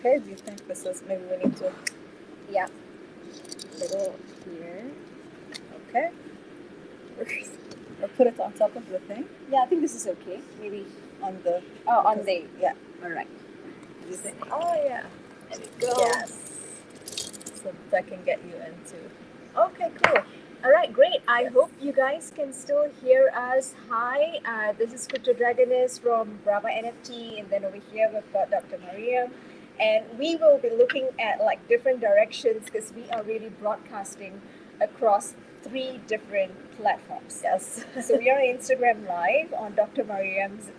okay? Do you think this is, maybe we need to, Yeah. little here, okay? Or put it on top of the thing, Yeah, I think this is okay. Maybe. on the, On the. yeah. All right. Do you think? Oh yeah. There we go. Yes. So that can get you into. Okay, cool. All right, great. I hope you guys can still hear us. Hi, this is CryptoDragonis from BRAVA NFT, and then over here we've got Dr. Mariam, and we will be looking at like different directions because we are really broadcasting across 3 different platforms. Yes. So we are on Instagram Live on Dr. Mariam's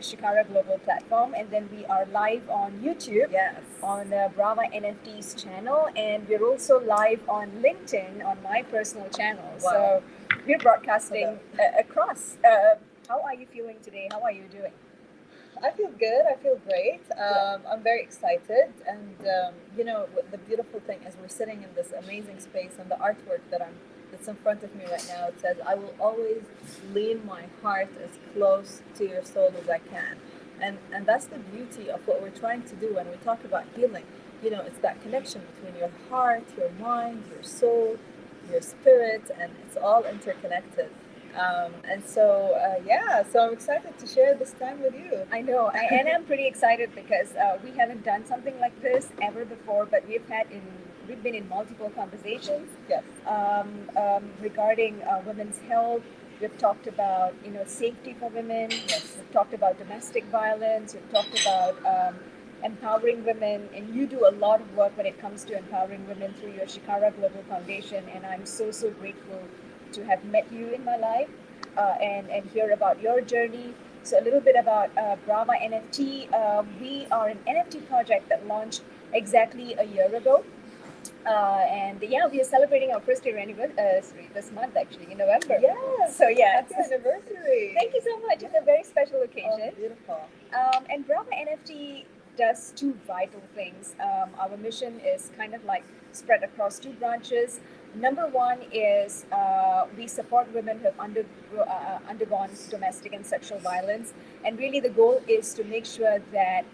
Chikara Global platform, and then we are live on YouTube. Yes. On BRAVA NFT's channel, and we're also live on LinkedIn on my personal channel. Wow. So we're broadcasting across. How are you feeling today? How are you doing? I feel good. I feel great. I'm very excited, and the beautiful thing is we're sitting in this amazing space, and the artwork that's in front of me right now, it says, "I will always lean my heart as close to your soul as I can," and that's the beauty of what we're trying to do when we talk about healing. It's that connection between your heart, your mind, your soul, your spirit, and it's all interconnected. So I'm excited to share this time with you. I know, and I'm pretty excited because we haven't done something like this ever before, but we've been in multiple conversations. Yes. Regarding women's health. We've talked about safety for women. Yes. We've talked about domestic violence. We've talked about empowering women, and you do a lot of work when it comes to empowering women through your Chikara Global Foundation, and I'm so grateful to have met you in my life and hear about your journey. So a little bit about BRAVA NFT. We are an NFT project that launched exactly a year ago. And yeah, we are celebrating our first year anniversary this month, actually, in November. Yes. So yeah, Happy anniversary. Thank you so much. It's a very special occasion. Oh, beautiful. And BRAVA NFT does 2 vital things. Our mission is kind of like spread across 2 branches. Number 1 is we support women who have undergone domestic and sexual violence, and really the goal is to make sure that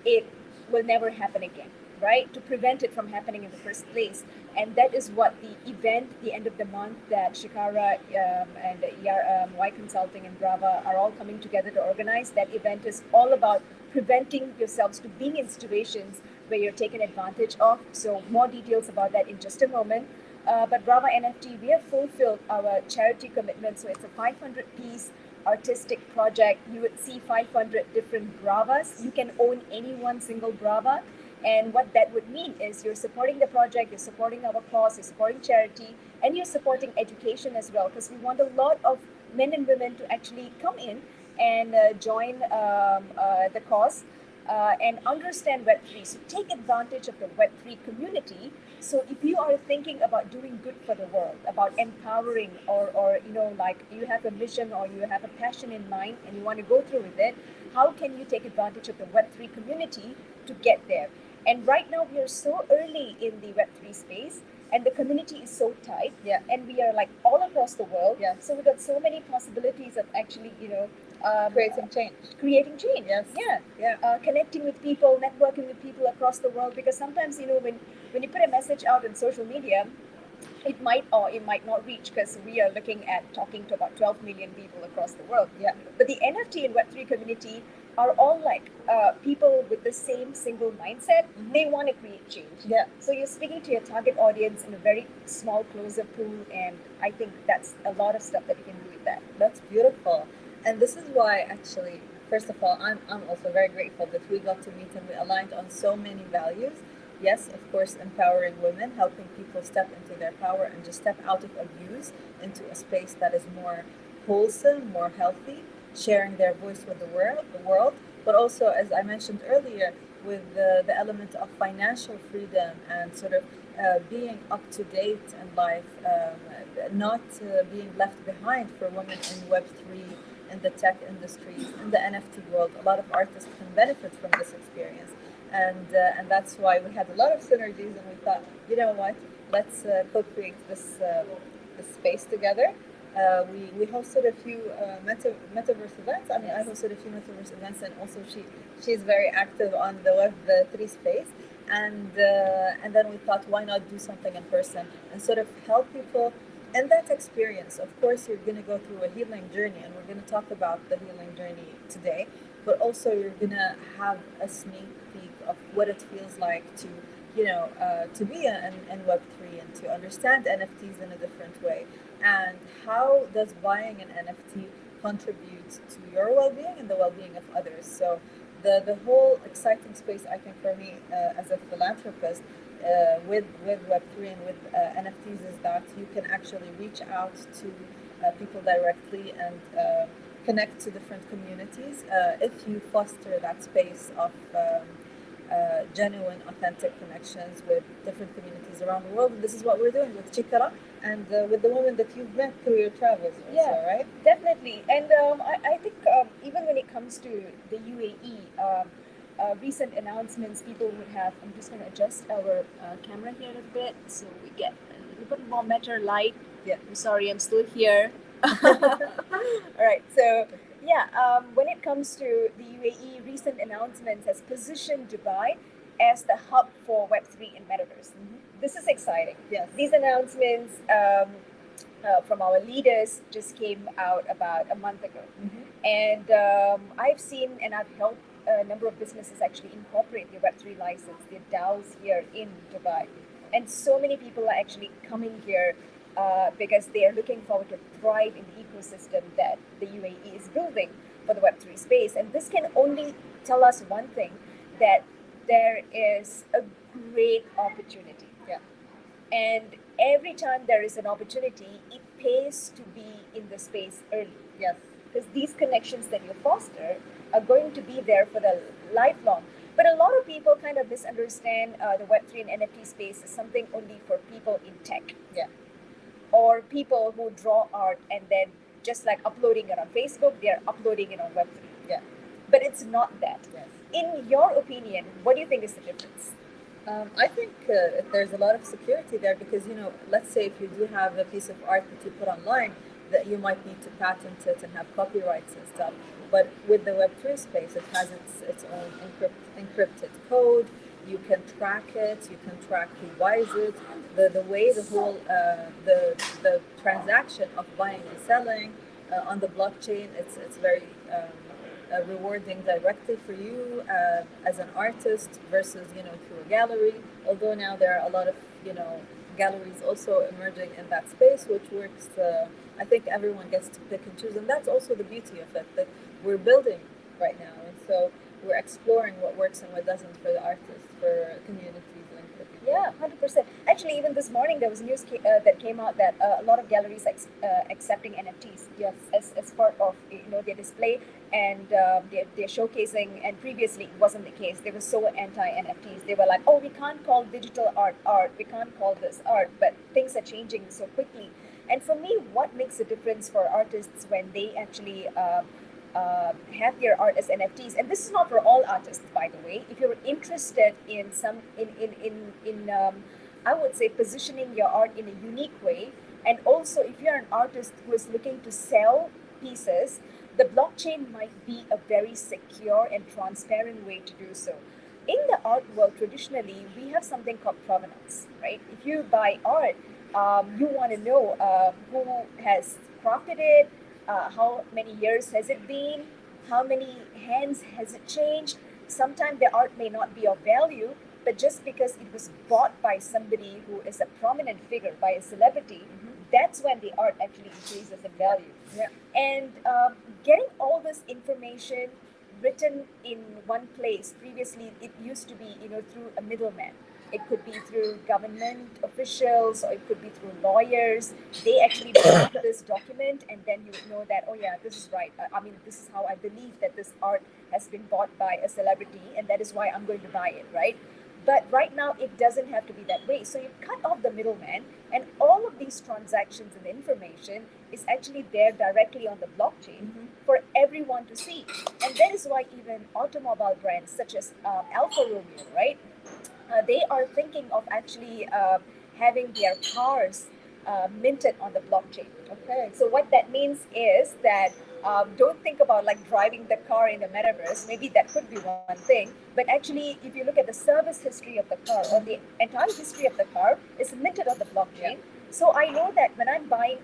it will never happen again, right? To prevent it from happening in the first place. And that is what the event, the end of the month, that Chikara and Y Consulting and BRAVA are all coming together to organize. That event is all about preventing yourselves to being in situations where you're taken advantage of. So more details about that in just a moment. But BRAVA NFT, we have fulfilled our charity commitment. So it's a 500-piece artistic project. You would see 500 different BRAVAs. You can own any one single BRAVA. And what that would mean is you're supporting the project, you're supporting our cause, you're supporting charity, and you're supporting education as well, because we want a lot of men and women to actually come in and join the cause and understand Web3. So take advantage of the Web3 community. So if you are thinking about doing good for the world, about empowering, or like you have a mission or you have a passion in mind and you want to go through with it, how can you take advantage of the Web3 community to get there? And right now we are so early in the Web3 space, and the community is so tight. Yeah. And we are like all across the world. Yeah. So we've got so many possibilities of actually, creating change. Creating change. Yes. Yeah. Yeah. Connecting with people, networking with people across the world. Because sometimes, when you put a message out on social media, it might or it might not reach, because we are looking at talking to about 12 million people across the world. Yeah. But the NFT and Web3 community are all like people with the same single mindset. Mm-hmm. They want to create change. Yeah. So you're speaking to your target audience in a very small closer pool, and I think that's a lot of stuff that you can do with that. That's beautiful. And this is why, actually, first of all, I'm also very grateful that we got to meet and we aligned on so many values. Yes, of course, empowering women, helping people step into their power and just step out of abuse into a space that is more wholesome, more healthy, sharing their voice with the world. But also, as I mentioned earlier, with the element of financial freedom and sort of being up to date in life, not being left behind for women in Web3, in the tech industries, in the NFT world. A lot of artists can benefit from this experience. And that's why we had a lot of synergies, and we thought, you know what, let's co-create this space together. We hosted a few metaverse events. I mean, I hosted a few metaverse events, and also she's very active on the Web3 space. and then we thought, why not do something in person and sort of help people in that experience. Of course, you're going to go through a healing journey, and we're going to talk about the healing journey today. But also, you're going to have a sneak peek of what it feels like to, to be in Web3 and to understand NFTs in a different way, and how does buying an NFT contribute to your well-being and the well-being of others. So the whole exciting space, I think, for me as a philanthropist, with Web3 and with NFTs, is that you can actually reach out to people directly and connect to different communities if you foster that space of genuine, authentic connections with different communities around the world. And this is what we're doing with Chikara and with the women that you've met through your travels also, Yeah, right? definitely. And I think even when it comes to the UAE, recent announcements people would have. I'm just going to adjust our camera here a little bit so we get a little bit more better light. Yeah. I'm sorry, I'm still here. All right. So yeah, when it comes to the UAE, recent announcements has positioned Dubai as the hub for Web3 and metaverse. This is exciting. Yes. These announcements from our leaders just came out about a month ago. And I've seen and I've helped a number of businesses actually incorporate their Web3 license, their DAOs here in Dubai. And so many people are actually coming here because they are looking forward to thrive in the ecosystem that the UAE is building for the Web3 space. And this can only tell us one thing, that there is a great opportunity. Yeah. And every time there is an opportunity, it pays to be in the space early. Yes. Because these connections that you foster are going to be there for the lifelong. But a lot of people kind of misunderstand the Web3 and NFT space as something only for people in tech. Yeah. Or people who draw art and then just like uploading it on Facebook, they're uploading it on Web3. Yeah. But it's not that. Yes. In your opinion, what do you think is the difference? I think there's a lot of security there because, let's say if you do have a piece of art that you put online, that you might need to patent it and have copyrights and stuff. But with the Web3 space, it has its own encrypted code. You can track it. You can track who buys it. The way the whole the transaction of buying and selling on the blockchain, it's very rewarding directly for you as an artist versus through a gallery. Although now there are a lot of galleries also emerging in that space, which works. I think everyone gets to pick and choose, and that's also the beauty of it, that we're building right now, and so we're exploring what works and what doesn't for the artists, for communities, and for people. Yeah, 100%. Actually, even this morning there was news that came out that a lot of galleries accepting NFTs, Yes. as part of their display, and they're showcasing. And previously it wasn't the case. They were so anti NFTs. They were like, oh, we can't call digital art. We can't call this art. But things are changing so quickly. And for me, what makes a difference for artists when they actually have their art as NFTs, and this is not for all artists, by the way. If you're interested in I would say positioning your art in a unique way, and also if you're an artist who is looking to sell pieces, the blockchain might be a very secure and transparent way to do so. In the art world, traditionally, we have something called provenance, right? If you buy art, you want to know who has crafted it, how many years has it been, how many hands has it changed. Sometimes the art may not be of value, but just because it was bought by somebody who is a prominent figure, by a celebrity, that's when the art actually increases in value. Yeah. And getting all this information written in one place, previously it used to be through a middleman. It could be through government officials, or it could be through lawyers. They actually draft this document, and then you would know that, oh yeah, this is right. This is how I believe that this art has been bought by a celebrity, and that is why I'm going to buy it, right? But right now, it doesn't have to be that way. So you cut off the middleman, and all of these transactions and information is actually there directly on the blockchain for everyone to see. And that is why even automobile brands such as Alfa Romeo, right? They are thinking of actually having their cars minted on the blockchain. Okay. So what that means is that don't think about like driving the car in the metaverse. Maybe that could be one thing, but actually, if you look at the service history of the car or the entire history of the car, is minted on the blockchain. Yeah. So I know that when I'm buying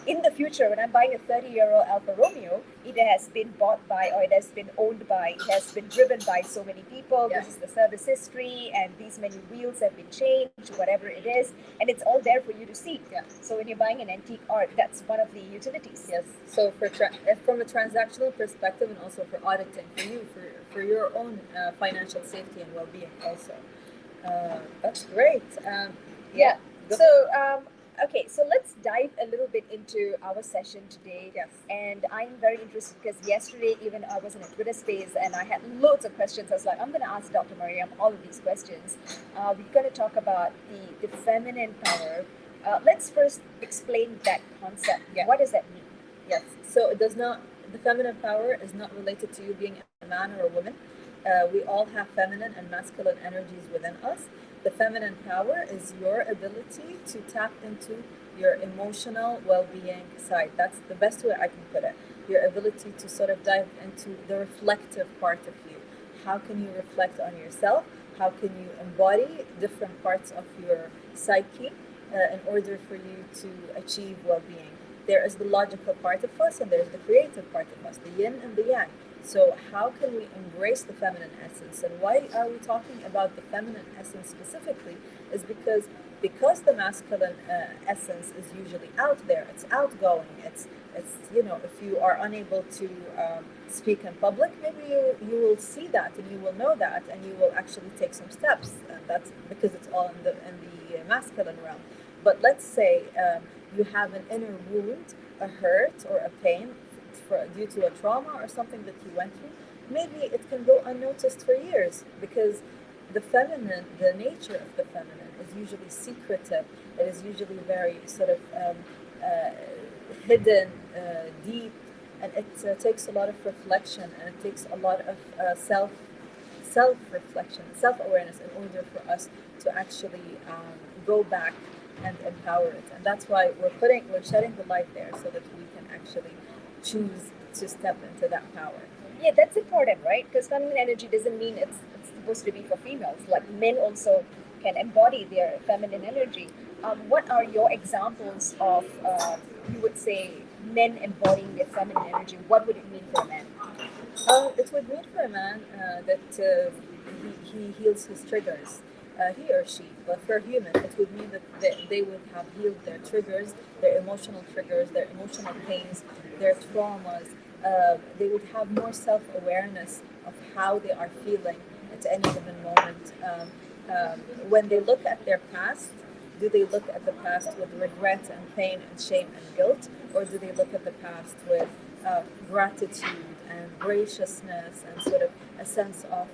in the future, when I'm buying a 30-year-old Alfa Romeo, it has been bought by, or it has been owned by, it has been driven by so many people. Yeah. This is the service history, and these many wheels have been changed, whatever it is, and it's all there for you to see. Yeah. So when you're buying an antique art, that's one of the utilities. Yes. So from a transactional perspective, and also for auditing, for your own financial safety and well-being, also. That's great. Yeah. Go- So, okay, so let's dive a little bit into our session today. Yes. And I'm very interested because yesterday, even I was in a Twitter space and I had loads of questions. I was like, I'm going to ask Dr. Mariam all of these questions. We're going to talk about the feminine power. Let's first explain that concept. Yeah. What does that mean? Yes. So it does not. The feminine power is not related to you being a man or a woman. We all have feminine and masculine energies within us. The feminine power is your ability to tap into your emotional well-being side. That's the best way I can put it. Your ability to sort of dive into the reflective part of you. How can you reflect on yourself? How can you embody different parts of your psyche in order for you to achieve well-being? There is the logical part of us and there's the creative part of us, the yin and the yang. So how can we embrace the feminine essence? And why are we talking about the feminine essence specifically? Is because the masculine essence is usually out there. It's outgoing. It's if you are unable to speak in public, maybe you will see that and you will know that and you will actually take some steps. And that's because it's all in the masculine realm. But let's say you have an inner wound, a hurt or a pain due to a trauma or something that you went through. Maybe it can go unnoticed for years because the feminine, the nature of the feminine is usually secretive. It is usually very sort of hidden, deep, and it takes a lot of reflection and it takes a lot of self-reflection, self-awareness in order for us to actually go back and empower it. And that's why we're shedding the light there so that we can actually choose to step into that power. Yeah, that's important, right? Because feminine energy doesn't mean it's supposed to be for females. Like men also can embody their feminine energy. What are your examples of, you would say, men embodying their feminine energy? What would it mean for a man? It would mean for a man that he heals his triggers. He or she, but for a human, it would mean that they would have healed their triggers, their emotional triggers, their emotional pains, their traumas. They would have more self-awareness of how they are feeling at any given moment. When they look at their past, do they look at the past with regret and pain and shame and guilt, or do they look at the past with gratitude and graciousness and sort of a sense of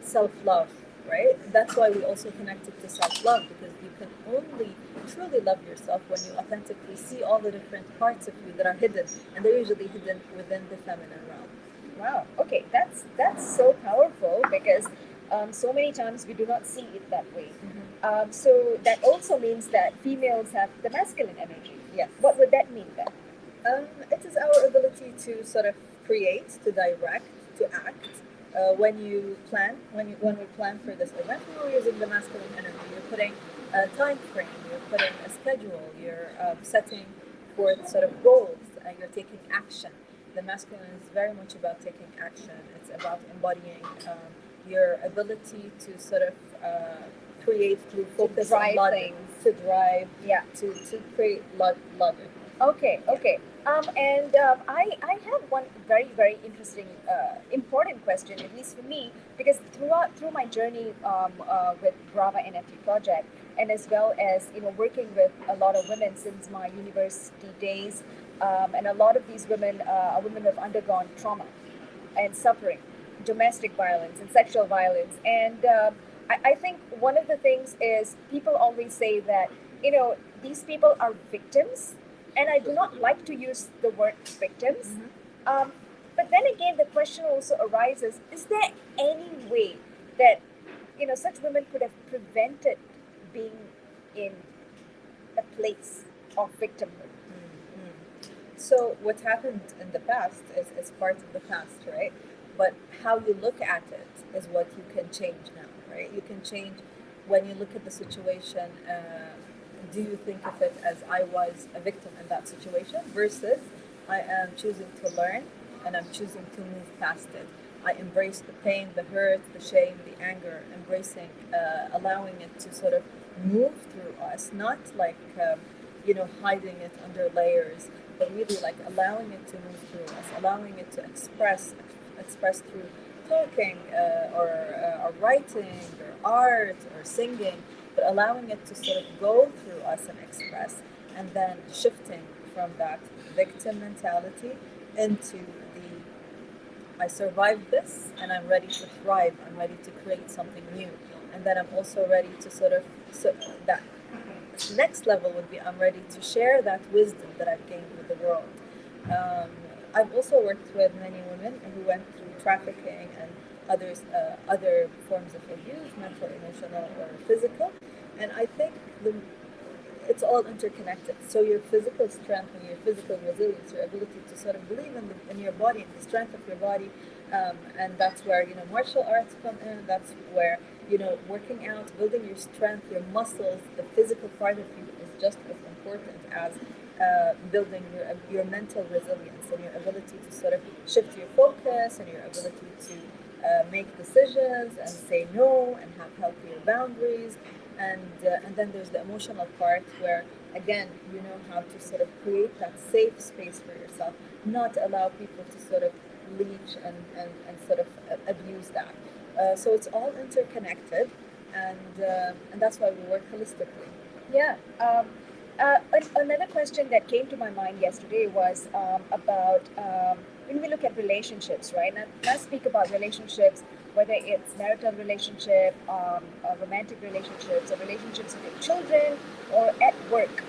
self-love? Right? That's why we also connect it to self-love, because you can only truly love yourself when you authentically see all the different parts of you that are hidden, and they're usually hidden within the feminine realm. Wow. Okay, that's so powerful because so many times we do not see it that way. Mm-hmm. So that also means that females have the masculine energy. Yes. What would that mean then? It is our ability to sort of create, to direct, to act. When we plan for this event, we're using the masculine energy. You're putting a time frame, you're putting a schedule, you're setting forth sort of goals, and you're taking action. The masculine is very much about taking action. It's about embodying your ability to sort of create through focus on logic, to drive, to create logic. Okay. I have one very, very interesting, important question, at least for me, because through my journey with BRAVA NFT project, and as well as working with a lot of women since my university days, and a lot of these women are women who have undergone trauma and suffering, domestic violence and sexual violence, and I think one of the things is people always say that these people are victims. And I do not like to use the word victims. Mm-hmm. But then again, the question also arises, is there any way that such women could have prevented being in a place of victimhood. So what happened in the past is part of the past, right? But how you look at it is what you can change now, right? You can change when you look at the situation. Do you think of it as I was a victim in that situation versus I am choosing to learn and I'm choosing to move past it. I embrace the pain, the hurt, the shame, the anger, embracing, allowing it to sort of move through us, not like, hiding it under layers, but really like allowing it to move through us, allowing it to express through talking or writing or art or singing, but allowing it to sort of go through us and express, and then shifting from that victim mentality into the I survived this and I'm ready to thrive, I'm ready to create something new, and then I'm also ready to sort of, so that next level would be I'm ready to share that wisdom that I've gained with the world. I've also worked with many women who went through trafficking and other forms of abuse, mental, emotional, or physical, and I think it's all interconnected. So your physical strength and your physical resilience, your ability to sort of believe in your body and the strength of your body, and that's where martial arts come in. That's where working out, building your strength, your muscles, the physical part of you is just as important as building your mental resilience and your ability to sort of shift your focus and your ability to make decisions and say no and have healthier boundaries. And then there's the emotional part where, again, you know how to sort of create that safe space for yourself, not allow people to sort of leech and sort of abuse that. So it's all interconnected, and that's why we work holistically. Yeah. Another question that came to my mind yesterday was about when we look at relationships, right? And let's speak about relationships, whether it's marital relationship, romantic relationships, or relationships with your children, or at work.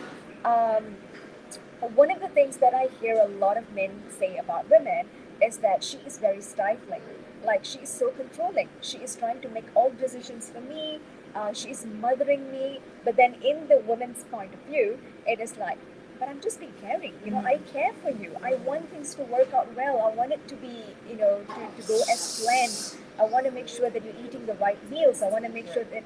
One of the things that I hear a lot of men say about women is that she is very stifling. Like, she is so controlling. She is trying to make all decisions for me. She is mothering me. But then in the woman's point of view, it is like, but I'm just being caring. I care for you. I want things to work out well. I want it to be, to go as planned. I want to make sure that you're eating the right meals. I want to make sure that,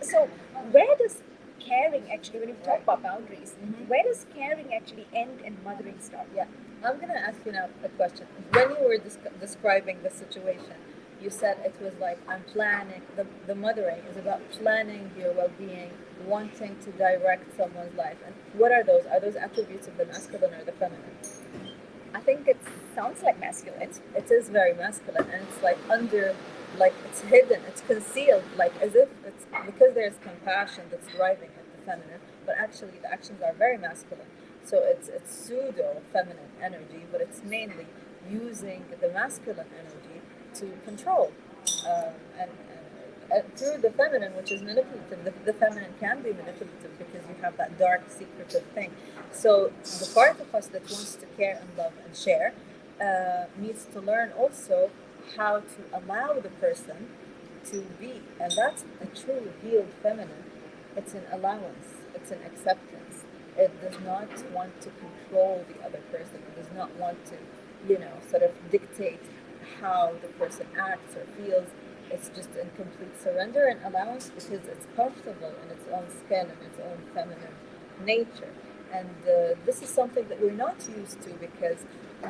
So where does caring actually, when you talk about boundaries, where does caring actually end and mothering start? Yeah, I'm going to ask you now a question. When you were describing the situation, you said it was like, I'm planning, the mothering is about planning your well-being, wanting to direct someone's life. And what are those? Are those attributes of the masculine or the feminine? I think it sounds like masculine. It is very masculine, and it's like it's hidden, it's concealed, like as if it's because there's compassion that's driving it, the feminine, but actually the actions are very masculine. So it's pseudo feminine energy, but it's mainly using the masculine energy to control, and through the feminine, which is manipulative. The feminine can be manipulative because you have that dark, secretive thing. So the part of us that wants to care and love and share needs to learn also how to allow the person to be, and that's a true healed feminine. It's an allowance, it's an acceptance. It does not want to control the other person. It does not want to, sort of dictate how the person acts or feels. It's just in complete surrender and allowance because it's comfortable in its own skin and its own feminine nature. And this is something that we're not used to because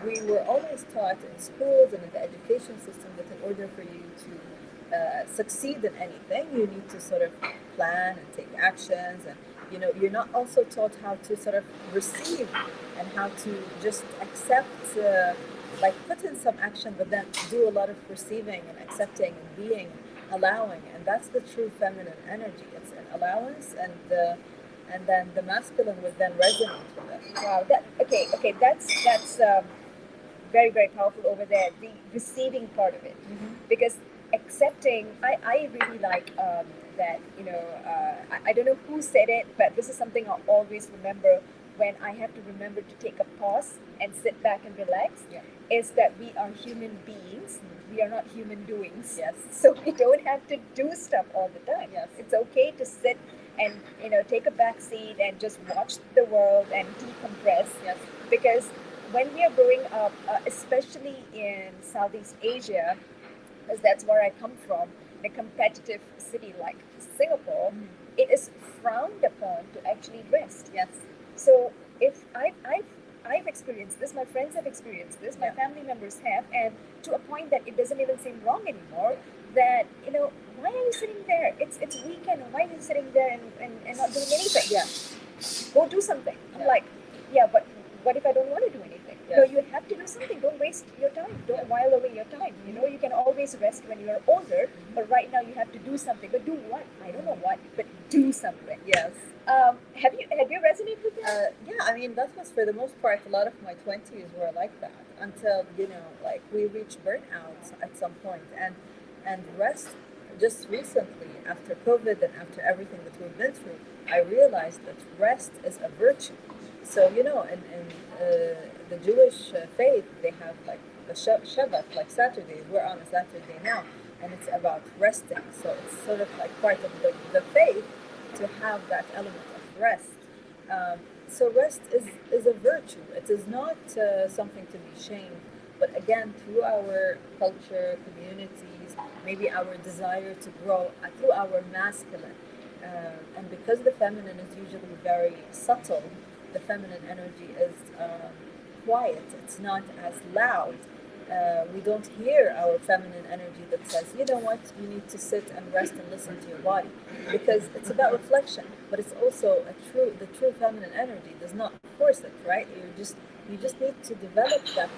we were always taught in schools and in the education system that in order for you to succeed in anything, you need to sort of plan and take actions, and you're not also taught how to sort of receive and how to just accept, like put in some action, but then do a lot of receiving and accepting and being, allowing, and that's the true feminine energy. It's an allowance, and then the masculine would then resonate with it. Wow. That's very, very powerful over there. The receiving part of it, because accepting, I really like that. I don't know who said it, but this is something I always remember when I have to remember to take a pause and sit back and relax. Yeah. Is that we are human beings we are not human doings. Yes. So we don't have to do stuff all the time. Yes. It's okay to sit and take a back seat and just watch the world and decompress. Yes. Because when we are growing up, especially in Southeast Asia, as that's where I come from, in a competitive city like Singapore, it is frowned upon to actually rest. Yes. So if I've experienced this, my friends have experienced this, my Yeah. family members have, and to a point that it doesn't even seem wrong anymore. That why are you sitting there? It's weekend. Why are you sitting there and not doing anything? Yeah. Go do something. I'm Yeah. like, yeah, but what if I don't want to do anything? Yeah. No, you have to do something. Don't waste your time. Don't while away your time. You can always rest when you're older, but right now you have to do something. But do what? I don't know what, but do something. Yes. Have you resonated with that? Yeah, I mean, that was for the most part, a lot of my 20s were like that until, like we reached burnout at some point. And rest, just recently, after COVID and after everything that we've been through, I realized that rest is a virtue. So, in the Jewish faith, they have like the Shabbat, like Saturdays. We're on a Saturday now, and it's about resting. So it's sort of like part of the faith to have that element of rest. So rest is a virtue. It is not something to be shamed, but again, through our culture, communities, maybe our desire to grow, through our masculine, and because the feminine is usually very subtle, the feminine energy is quiet. It's not as loud. We don't hear our feminine energy that says, you know what, you need to sit and rest and listen to your body, because it's about reflection, but it's also the true feminine energy does not force it, right? You just need to develop that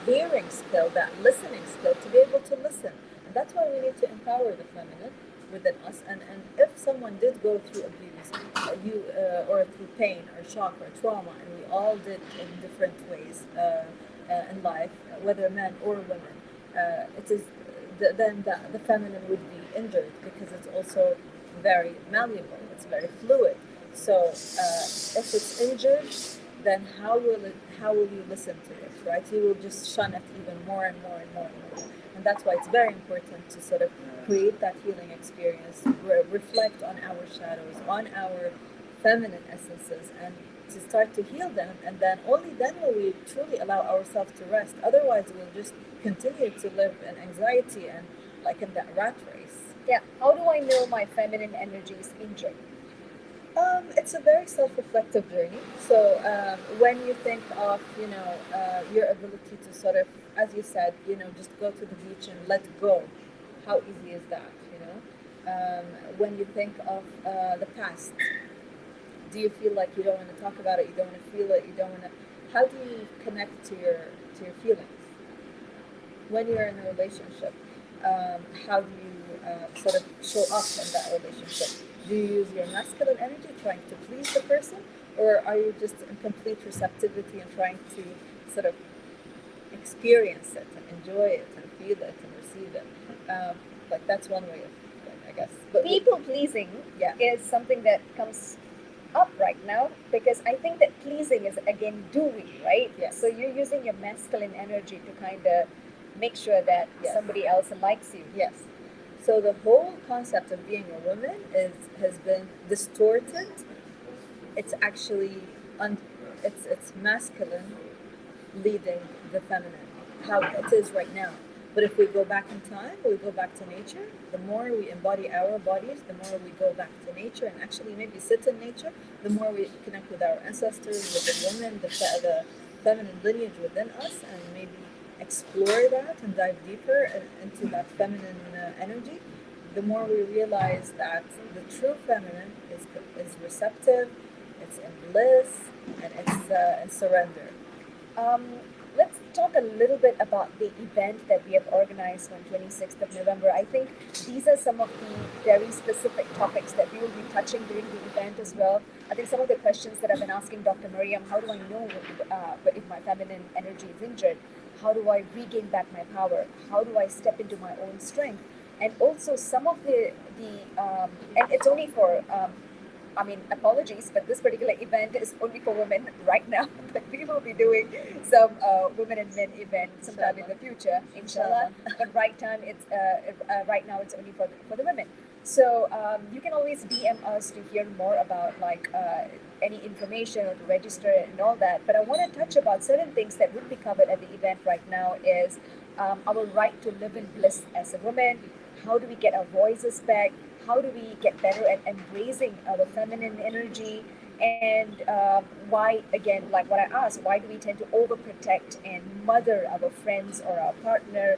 hearing skill, that listening skill, to be able to listen. And that's why we need to empower the feminine within us. And if someone did go through abuse, or through pain or shock or trauma, and we all did in different ways in life, whether men or women, it is then the feminine would be injured, because it's also very malleable, it's very fluid. So if it's injured, then how will you listen to it, right? You will just shun it even more and more and more and more. And that's why it's very important to sort of create that healing experience, reflect on our shadows, on our feminine essences, and to start to heal them. And then only then will we truly allow ourselves to rest. Otherwise, we'll just continue to live in anxiety and like in that rat race. Yeah. How do I know my feminine energy is injured? It's a very self-reflective journey. So when you think of, your ability to sort of, as you said, just go to the beach and let go, how easy is that, when you think of the past, do you feel like you don't want to talk about it, you don't want to feel it, you don't want to, how do you connect to your feelings? When you're in a relationship, how do you sort of show up in that relationship? Do you use your masculine energy trying to please the person, or are you just in complete receptivity and trying to sort of experience it and enjoy it and feel it and receive it? Like that's one way of, I guess. But People pleasing is something that comes up right now, because I think that pleasing is again doing, right? Yes. So you're using your masculine energy to kind of make sure that somebody else likes you. Yes. So the whole concept of being a woman has been distorted. It's actually it's masculine leading the feminine, how it is right now. But if we go back in time, we go back to nature, the more we embody our bodies, the more we go back to nature and actually maybe sit in nature, the more we connect with our ancestors, with the women, the feminine lineage within us, and maybe explore that and dive deeper into that feminine energy, the more we realize that the true feminine is receptive, it's in bliss, and it's in surrender. Let's talk a little bit about the event that we have organized on 26th of November. I think these are some of the very specific topics that we will be touching during the event as well. I think some of the questions that I've been asking Dr. Mariam, how do I know if my feminine energy is injured? How do I regain back my power? How do I step into my own strength? And also some of the and it's only for I mean, apologies, but this particular event is only for women right now. But we will be doing some women and men event sometime in the future, inshallah. But right now it's only for the women. So you can always DM us to hear more about like any information or to register and all that. But I want to touch about certain things that would be covered at the event right now is our right to live in bliss as a woman. How do we get our voices back? How do we get better at embracing our feminine energy? And why, again, like what I asked, why do we tend to overprotect and mother our friends or our partner?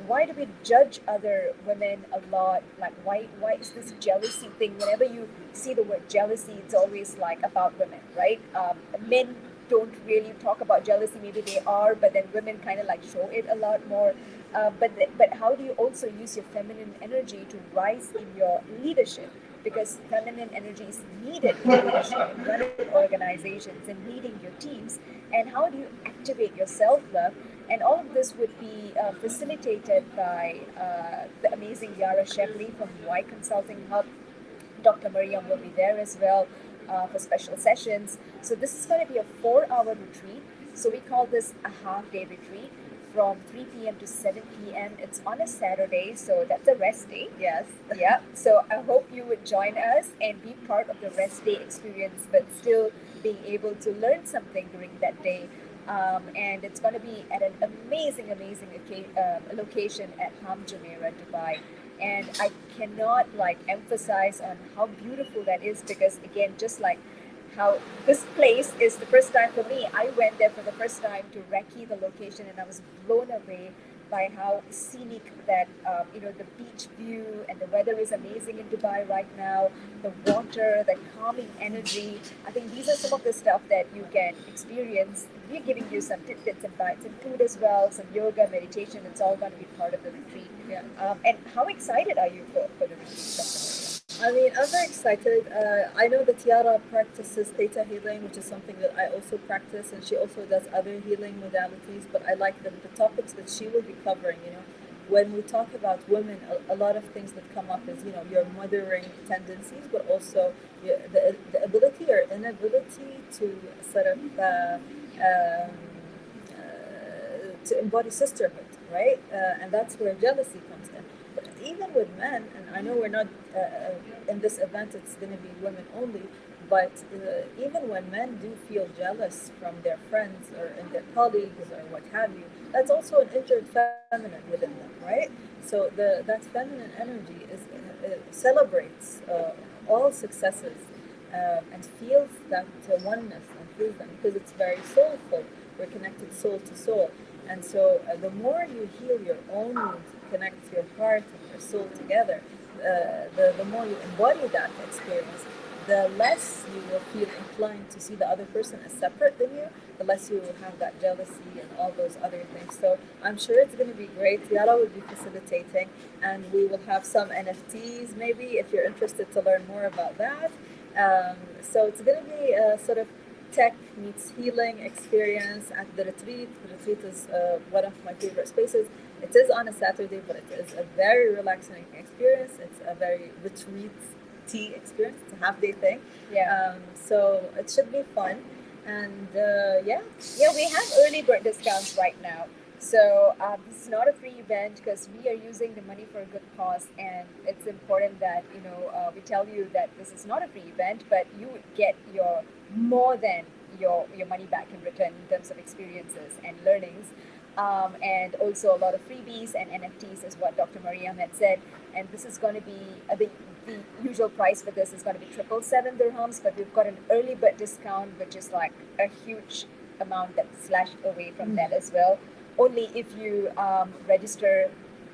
Why do we judge other women a lot? Like, why is this jealousy thing? Whenever you see the word jealousy, it's always like about women, right? Men don't really talk about jealousy. Maybe they are, but then women kind of like show it a lot more. But how do you also use your feminine energy to rise in your leadership? Because feminine energy is needed in leadership, in running organizations, and leading your teams. And how do you activate your self-love? And all of this would be facilitated by the amazing Yara Shepley from Y Consulting Hub. Dr. Mariam will be there as well for special sessions. So this is going to be a 4-hour retreat. So we call this a half-day retreat from 3 p.m. to 7 p.m. It's on a Saturday, so that's a rest day. Yes. Yeah. So I hope you would join us and be part of the rest day experience, but still being able to learn something during that day. And it's going to be at an amazing location at Ham Jumeirah, Dubai. And I cannot like emphasize on how beautiful that is because again, just like how this place is the first time for me. I went there for the first time to recce the location, and I was blown away by how scenic that the beach view and the weather is amazing in Dubai right now. The water, the calming energy. I think these are some of the stuff that you can experience. We're giving you some tidbits and bites and food as well, some yoga, meditation. It's all going to be part of the retreat. Yeah. And how excited are you for the retreat, Dr. Maria? I mean, I'm very excited. I know that Tiara practices theta healing, which is something that I also practice, and she also does other healing modalities. But I like the topics that she will be covering. When we talk about women, a lot of things that come up is your mothering tendencies, but also the ability or inability to sort of to embody sisterhood, right? And that's where jealousy comes in. But even with men, and I know we're not in this event, it's going to be women only, but even when men do feel jealous from their friends or in their colleagues or what have you, that's also an injured feminine within them, right? So that feminine energy celebrates all successes and feels that oneness and feels them because it's very soulful. We're connected soul to soul. And so the more you heal your own wounds, connect your heart and your soul together, the more you embody that experience, the less you will feel inclined to see the other person as separate than you, the less you will have that jealousy and all those other things. So I'm sure it's going to be great. Yara will be facilitating, and we will have some NFTs maybe if you're interested to learn more about that. So it's going to be a sort of tech meets healing experience at the retreat. The retreat is one of my favorite spaces. It is on a Saturday, but it is a very relaxing experience. It's a very retreat-y experience. It's a half-day thing. Yeah. So it should be fun. And yeah, we have early bird discounts right now. So this is not a free event because we are using the money for a good cause, and it's important that we tell you that this is not a free event, but you would get more than your money back in return in terms of experiences and learnings, and also a lot of freebies and NFTs is what Dr. Mariam had said. And this is going to be the usual price for this is going to be 777 dirhams, but we've got an early bird discount, which is like a huge amount that's slashed away from that as well. Only if you register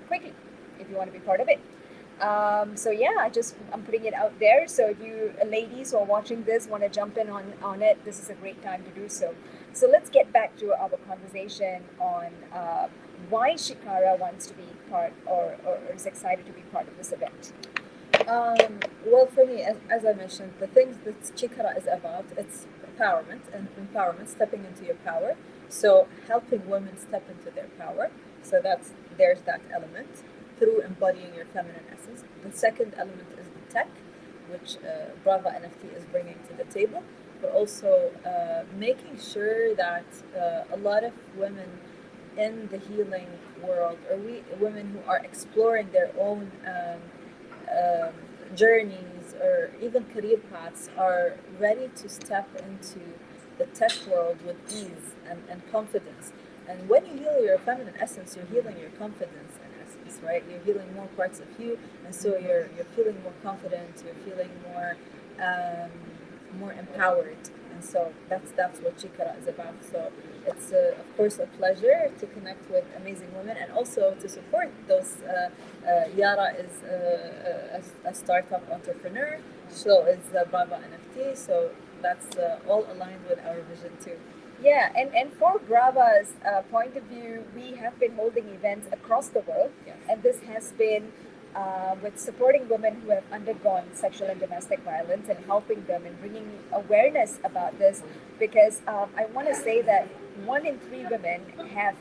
quickly, if you want to be part of it. So yeah, I'm putting it out there. So if you ladies who are watching this want to jump in on it, this is a great time to do so. So let's get back to our conversation on why Chikara wants to be part or is excited to be part of this event. Well, for me, as I mentioned, the things that Chikara is about, it's empowerment, stepping into your power. So helping women step into their power. So there's that element through embodying your feminine essence. The second element is the tech. which BRAVA NFT is bringing to the table, but also making sure that a lot of women in the healing world, or women who are exploring their own um, journeys or even career paths, are ready to step into the tech world with ease and confidence. And when you heal your feminine essence, you're healing your confidence in essence, right? You're healing more parts of you, and so you're feeling more confident. You're feeling um, more empowered, and so that's what Chikara is about. So it's of course a pleasure to connect with amazing women and also to support those. Yara is a startup entrepreneur. So is BRAVA NFT. So that's all aligned with our vision too. Yeah, and for Brava's point of view, we have been holding events across the world, Yes. and this has been with supporting women who have undergone sexual and domestic violence and helping them and bringing awareness about this. Because I want to say that 1 in 3 women have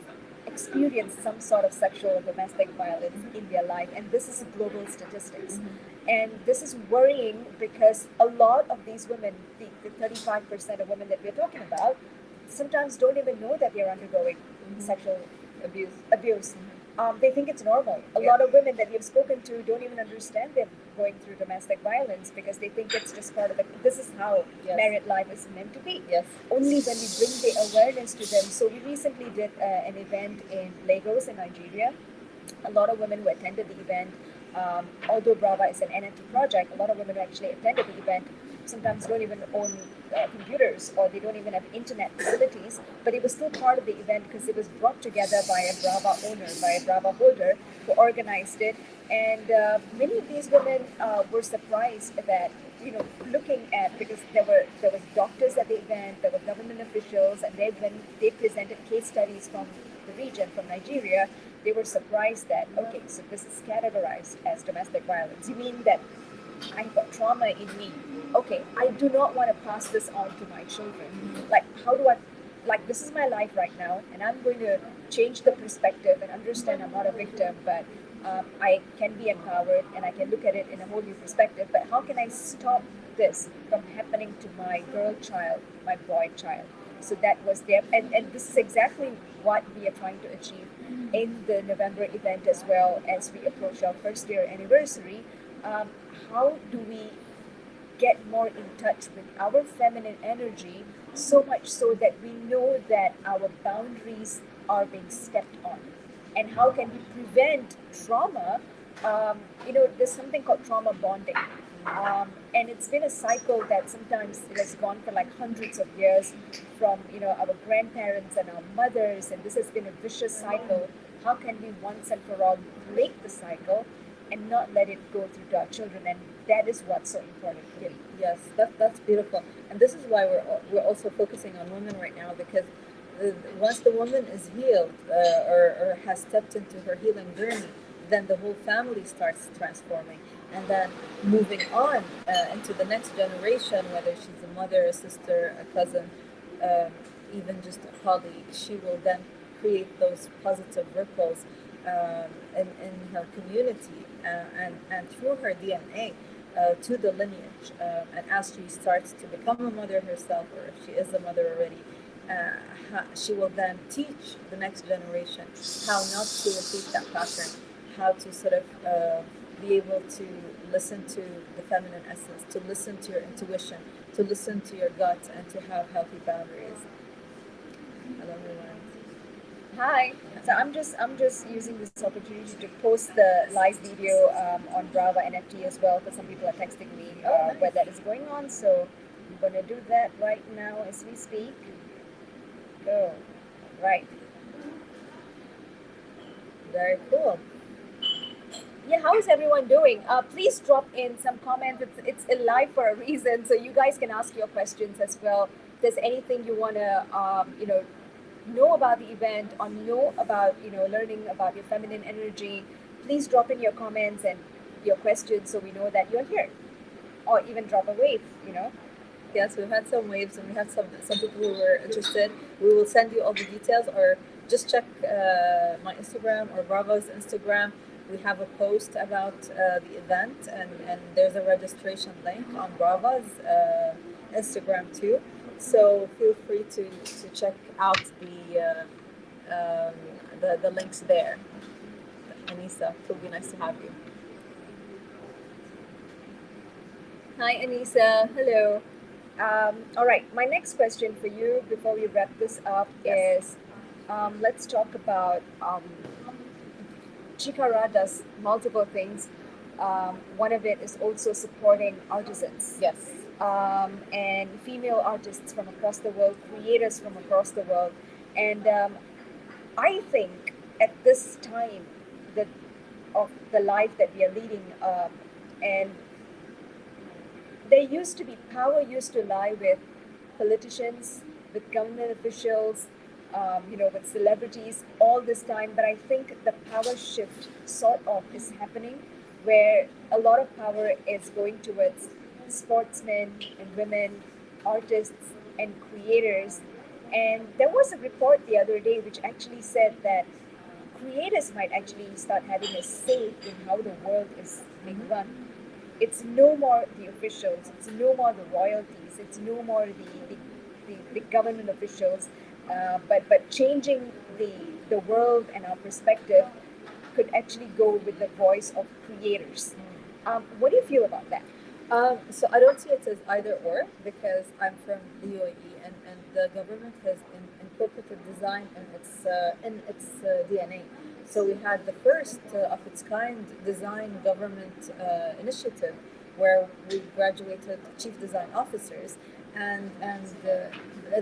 experienced some sort of sexual or domestic violence in their life, and this is global statistics. And this is worrying because a lot of these women, the 35% of women that we're talking about, sometimes don't even know that they're undergoing sexual abuse. They think it's normal. A lot of women that you've spoken to don't even understand they're going through domestic violence because they think it's just part of this is how married life is meant to be. Yes. Only when we bring the awareness to them. So we recently did an event in Lagos in Nigeria. A lot of women who attended the event, although BRAVA is an NFT project, a lot of women who actually attended the event sometimes don't even own computers, or they don't even have internet facilities, but it was still part of the event because it was brought together by a BRAVA owner, by a BRAVA holder who organized it. And many of these women were surprised that, looking at, because there was doctors at the event, there were government officials, and when they presented case studies from the region, from Nigeria, they were surprised that, okay, so this is categorized as domestic violence. You mean that I've got trauma in me? Okay, I do not want to pass this on to my children. Like, how do I, this is my life right now, and I'm going to change the perspective and understand I'm not a victim, but I can be empowered and I can look at it in a whole new perspective. But how can I stop this from happening to my girl child, my boy child? So that was there, and this is exactly what we are trying to achieve in the November event as well, as we approach our first year anniversary. How do we get more in touch with our feminine energy, so much so that we know that our boundaries are being stepped on? And how can we prevent trauma? There's something called trauma bonding. And it's been a cycle that sometimes it has gone for like hundreds of years from, our grandparents and our mothers, and this has been a vicious cycle. How can we once and for all break the cycle and not let it go through to our children? And that is what's so important for me. Yes, that's beautiful. And this is why we're also focusing on women right now, because once the woman is healed or has stepped into her healing journey, then the whole family starts transforming. And then moving on into the next generation, whether she's a mother, a sister, a cousin, even just a colleague, she will then create those positive ripples in her community and through her DNA to the lineage. And as she starts to become a mother herself, or if she is a mother already, she will then teach the next generation how not to repeat that pattern, how to sort of be able to listen to the feminine essence, to listen to your intuition, to listen to your gut, and to have healthy boundaries. I love your words. Hi. So I'm just using this opportunity to post the live video on BRAVA NFT as well, because some people are texting me Nice. where that is going on. So I'm going to do that right now as we speak. Go. Right. Very cool. Yeah, how is everyone doing? Please drop in some comments. It's live for a reason, so you guys can ask your questions as well. If there's anything you want to, know about the event, or know about, learning about your feminine energy, please drop in your comments and your questions so we know that you're here. Or even drop a wave, Yes, we've had some waves, and we have some people who were interested. We will send you all the details, or just check my Instagram or Bravo's Instagram. We have a post about the event, and there's a registration link on BRAVA's Instagram too. So feel free to check out the links there. Anissa, it will be nice to have you. Hi, Anissa. Hello. All right, my next question for you before we wrap this up Yes. is let's talk about Chikara does multiple things. One of it is also supporting artisans Yes. and female artists from across the world, creators from across the world. And I think at this time that of the life that we are leading, and there used to be power used to lie with politicians, with government officials, with celebrities all this time. But I think the power shift sort of is happening where a lot of power is going towards sportsmen and women, artists and creators. And there was a report the other day which actually said that creators might actually start having a say in how the world is being run. It's no more the officials, it's no more the royalties, it's no more the government officials, but changing the world and our perspective could actually go with the voice of creators. What do you feel about that? So I don't see it as either or, because I'm from the UAE, and the government has incorporated design in its DNA. So we had the first of its kind design government initiative, where we graduated chief design officers, and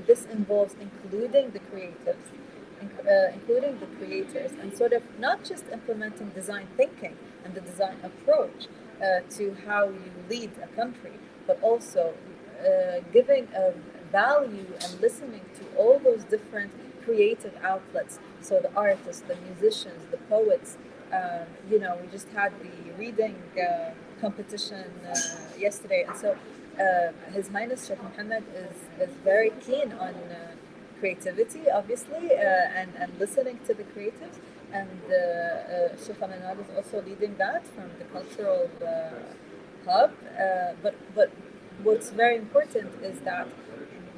this involves including the creatives, including the creators, and sort of not just implementing design thinking and the design approach to how you lead a country, but also giving a value and listening to all those different creative outlets. So the artists, the musicians, the poets. We just had the reading competition yesterday, and so His Highness Sheikh Mohammed is very keen on creativity, obviously, and listening to the creatives. And Sheikh Manal is also leading that from the cultural hub. But what's very important is that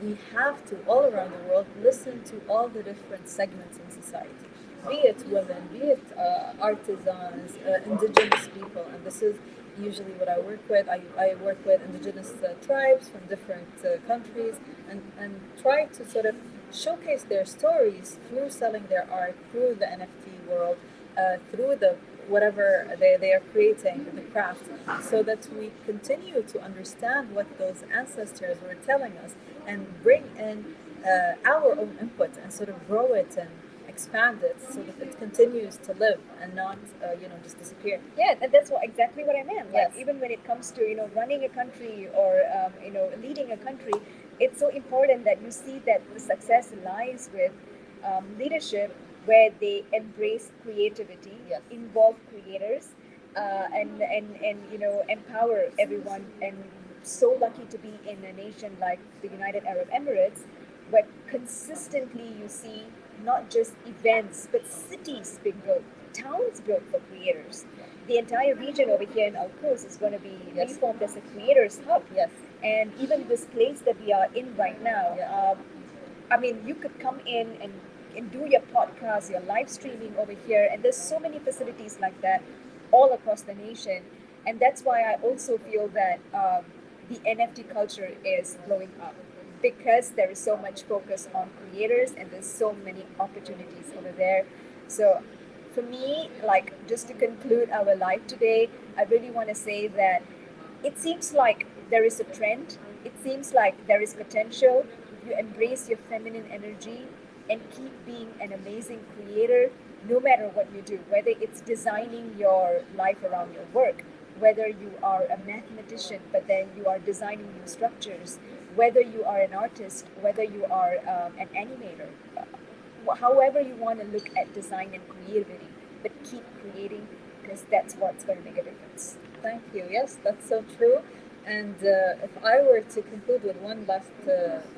we have to, all around the world, listen to all the different segments in society, be it women, be it artisans, indigenous people. And this is usually what I work with. I work with indigenous tribes from different countries, and try to sort of showcase their stories through selling their art, through the NFT world, through the whatever they are creating, the craft, so that we continue to understand what those ancestors were telling us, and bring in our own input, and sort of grow it and expand it, so that it continues to live and not just disappear. Yeah, and that's exactly what I meant. Like, Yes. even when it comes to running a country or leading a country, it's so important that you see that the success lies with leadership, where they embrace creativity, Yes. involve creators, and empower everyone. And so lucky to be in a nation like the United Arab Emirates, but consistently you see not just events but cities being built, towns built for creators. The entire region over here in Al Quds is going to be Yes. reformed as a creators hub. Yes. And even this place that we are in right now, Yeah. you could come in and do your podcast, your live streaming over here, and there's so many facilities like that all across the nation. And that's why I also feel that the NFT culture is blowing up, because there is so much focus on creators and there's so many opportunities over there. So for me, like, just to conclude our live today, I really want to say that it seems like there is a trend. It seems like there is potential. If you embrace your feminine energy and keep being an amazing creator, no matter what you do, whether it's designing your life around your work, whether you are a mathematician but then you are designing new structures, whether you are an artist, whether you are an animator, however you want to look at design and creativity, but keep creating, because that's what's going to make a difference. Thank you. Yes, that's so true. And if I were to conclude with one last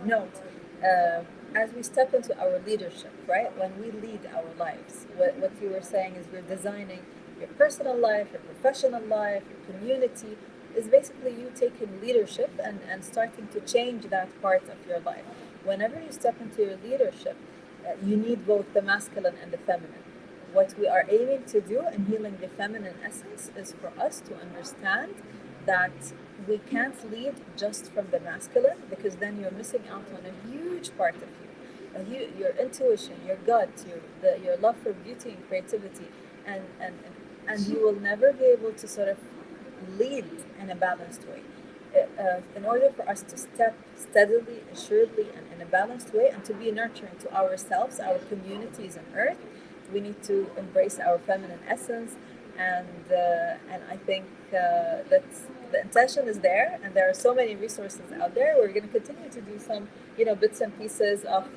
note, as we step into our leadership, right, when we lead our lives, what you were saying is we're designing your personal life, your professional life, your community, is basically you taking leadership and starting to change that part of your life. Whenever you step into your leadership, you need both the masculine and the feminine. What we are aiming to do in healing the feminine essence is for us to understand that we can't lead just from the masculine, because then you're missing out on a huge part of you. Your intuition, your gut, your love for beauty and creativity, and you will never be able to sort of lead in a balanced way. In order for us to step steadily, assuredly, and in a balanced way, and to be nurturing to ourselves, our communities, and Earth, we need to embrace our feminine essence. And I think that the intention is there, and there are so many resources out there. We're going to continue to do some, bits and pieces of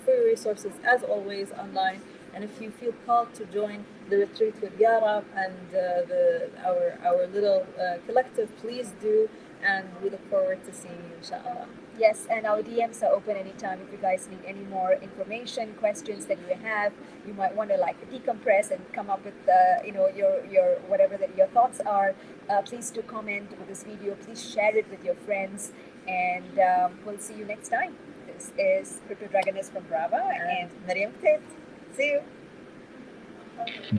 free resources as always online. And if you feel called to join the retreat with Yara and our little collective, please do. And we look forward to seeing you, inshallah. Yes, and our DMs are open anytime. If you guys need any more information, questions that you have, you might want to decompress and come up with your whatever that your thoughts are. Please do comment with this video. Please share it with your friends, and we'll see you next time. This is CryptoDragonis from BRAVA And Mariam Ketait. See you.